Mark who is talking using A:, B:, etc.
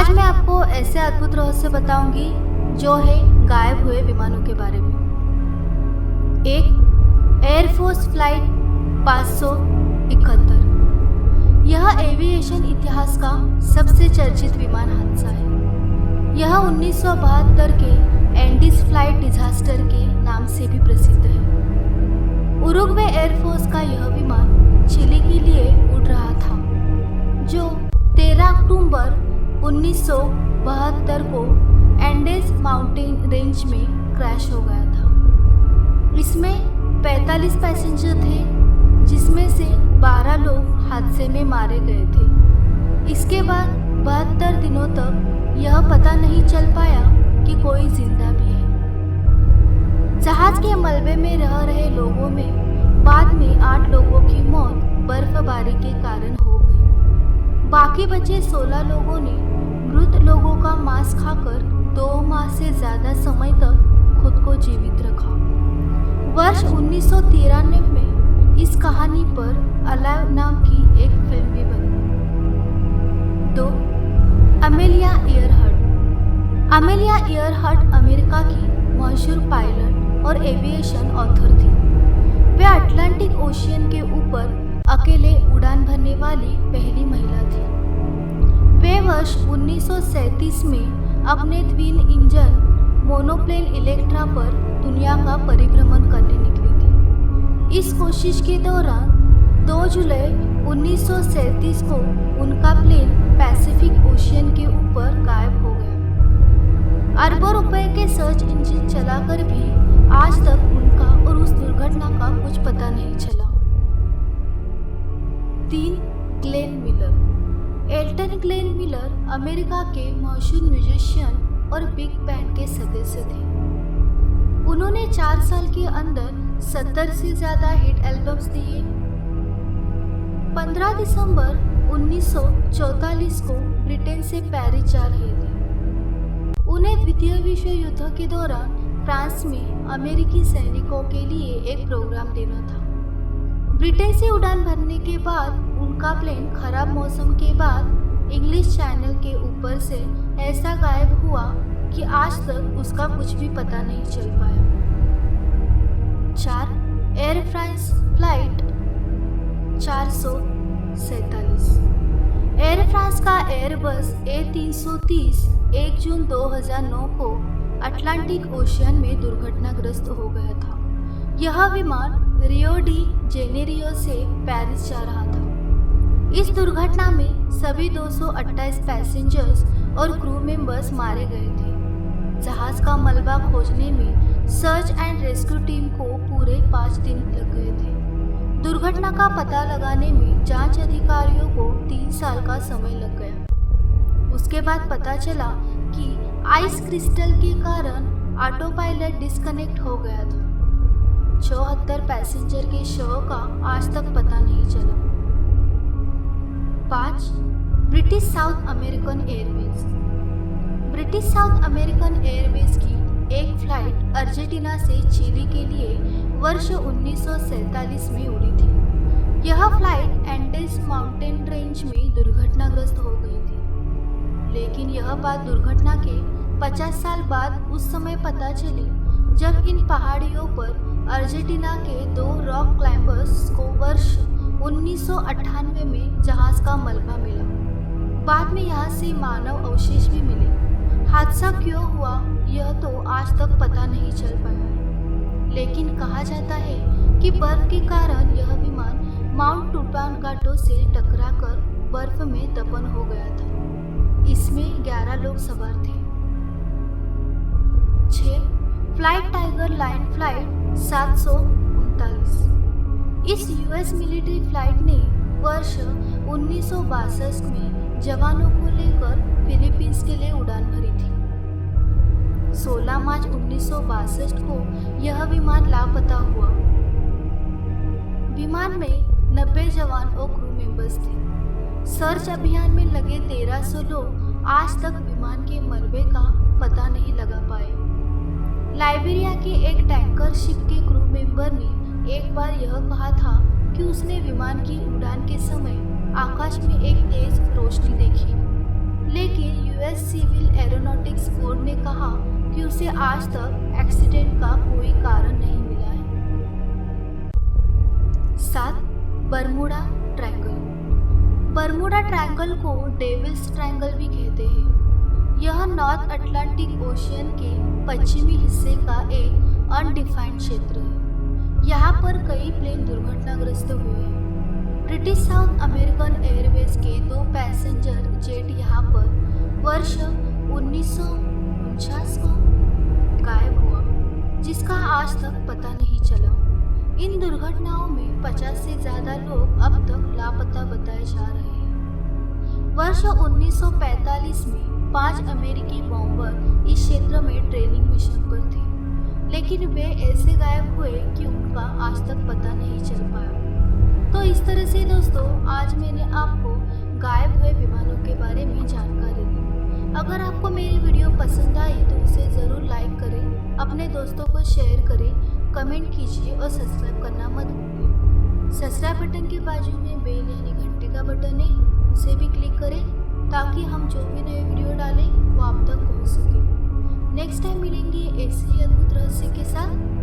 A: आज मैं आपको ऐसे अद्भुत रहस्य बताऊंगी जो है गायब हुए विमानों के बारे में। एक एयरफोर्स फ्लाइट 571। यह एविएशन इतिहास का सबसे चर्चित विमान हादसा है। यह 1972 के एंडीज फ्लाइट डिजास्टर के नाम से भी प्रसिद्ध है। उरुग्वे एयरफोर्स का यह विमान चिली के लिए उड़ रहा था, जो 13 अक्टूबर 1972 को एंडेस माउंटेन रेंज में क्रैश हो गया था। इसमें 45 पैसेंजर थे, जिसमें से 12 लोग हादसे में मारे गए थे। इसके बाद 72 दिनों तक यह पता नहीं चल पाया कि कोई जिंदा भी है। जहाज के मलबे में रह रहे लोगों में बाद में 8 लोगों की मौत बर्फबारी के कारण हो गई। बाकी बचे 16 लोगों ने मृत लोगों का मांस खाकर 2 माह से ज्यादा समय तक खुद को जीवित रखा। वर्ष 1993 में इस कहानी पर अलाइव नाम की एक फिल्म भी बनी। 2. अमेलिया इयरहर्ट। अमेलिया इयरहर्ट अमेरिका की मशहूर पायलट और एविएशन ऑथर थी। वे अटलांटिक ओशियन के ऊपर अकेले उड़ान भरने वाली पहली महिला थी। वे वर्ष 1937 में अपने ट्विन इंजन मोनोप्लेन इलेक्ट्रा पर दुनिया का परिभ्रमण करने निकली थी। इस कोशिश के दौरान 2 जुलाई 1937 को उनका प्लेन पैसिफिक ओशियन के ऊपर गायब हो गया। अरबों रुपए के सर्च इंजन चलाकर भी आज तक उनका और उस दुर्घटना का कुछ पता नहीं चला। 3. Glenn Miller. Elton Glenn Miller America के मशहूर म्यूजिशियन और बिग बैंड के सदस्य थे। उन्होंने 4 साल के अंदर 70 से ज्यादा हिट एल्बम्स दिए। 15 दिसंबर 1944 को ब्रिटेन से पेरिस जा रहे थे। उन्हें द्वितीय विश्व युद्ध के दौरान फ्रांस में अमेरिकी सैनिकों के लिए एक प्रोग्राम देना था। ब्रिटेन से उड़ान भरने के बाद उनका प्लेन खराब मौसम के बाद इंग्लिश चैनल के ऊपर से ऐसा गायब हुआ कि आज तक उसका कुछ भी पता नहीं चल पाया। 4. Air France flight 447। Air France का एयरबस A330 1 जून 2009 को अटलांटिक ओशियन में दुर्घटनाग्रस्त हो गया था। यह विमान रियो डी जेनेरियो से पेरिस जा रहा था। इस दुर्घटना में सभी 228 पैसेंजर्स और क्रू मेंबर्स मारे गए थे। जहाज का मलबा खोजने में सर्च एंड रेस्क्यू टीम को पूरे 5 दिन लग गए थे। दुर्घटना का पता लगाने में जांच अधिकारियों को 3 साल का समय लग गया। उसके बाद पता चला कि आइस क्रिस्टल के कारण ऑटो पायलट डिस्कनेक्ट हो गया था। 74 पैसेंजर के शव का आज तक पता नहीं चला। 5. British south American Airways. British south American Airways की एक फ्लाइट अर्जेंटीना से चिली के लिए वर्ष 1947 में उड़ी थी। यह फ्लाइट एंडेस माउंटेन रेंज में दुर्घटनाग्रस्त हो गई थी, लेकिन यह बात दुर्घटना के 50 साल बाद उस समय पता चली जब इन पहाड़ियों पर अर्जेंटीना के 2 रॉक क्लाइंबर्स को वर्ष 1998 में जहाज का मलबा मिला। बाद में यहाँ से मानव अवशेष भी मिले। हादसा क्यों हुआ यह तो आज तक पता नहीं चल पाया है, लेकिन कहा जाता है कि बर्फ के कारण यह विमान माउंट टूटानगाटो से टकराकर बर्फ में दफन हो गया था। इसमें 11 लोग सवार थे। 6. Flight tiger line flight 739। इस यूएस मिलिट्री फ्लाइट ने वर्ष 1962 में जवानों को लेकर फिलीपींस के लिए उड़ान भरी थी। 16 मार्च 1962 को यह विमान लापता हुआ। विमान में 90 जवान और क्रू मेंबर्स थे। सर्च अभियान में लगे 1300 लोग आज तक विमान के मलबे का पता नहीं लगा पाए। लाइबेरिया के एक टैंकर शिप के क्रू मेंबर ने एक बार यह कहा था कि उसने विमान की उड़ान के समय आकाश में एक तेज रोशनी देखी, लेकिन यूएस सिविल एरोनॉटिक्स बोर्ड ने कहा कि उसे आज तक एक्सीडेंट का कोई कारण नहीं मिला है। 7. Bermuda triangle. बरमूडा ट्रायंगल को डेविल्स ट्रायंगल भी कहते हैं। यह नॉर्थ अटलांटिक ओशियन के पश्चिमी हिस्से का एक अनडिफाइंड क्षेत्र है। यहाँ पर कई प्लेन दुर्घटनाग्रस्त हुए हैं। ब्रिटिश साउथ अमेरिकन एयरवेज के 2 पैसेंजर जेट यहाँ पर वर्ष 1949 को गायब हुआ, जिसका आज तक पता नहीं चला। इन दुर्घटनाओं में 50 से ज़्यादा लोग अब तक लापता बताए जा रहे हैं। वर्ष 1945 में 5 अमेरिकी बॉम्बर इस क्षेत्र में ट्रेनिंग मिशन पर थे, लेकिन वे ऐसे गायब हुए कि उनका आज तक पता नहीं चल पाया। तो इस तरह से दोस्तों आज मैंने आपको गायब हुए विमानों के बारे में जानकारी दी। अगर आपको मेरी वीडियो पसंद आई तो उसे ज़रूर लाइक करें, अपने दोस्तों को शेयर करें, कमेंट कीजिए और सब्सक्राइब करना मत भूलिए। सब्सक्राइब बटन के बाजू में बेल यानी घंटे का बटन है, उसे भी क्लिक करें ताकि हम जो भी नए वीडियो डालें वो आप तक पहुंच सके। नेक्स्ट टाइम मिलेंगे ऐसे ही अद्भुत रहस्य के साथ।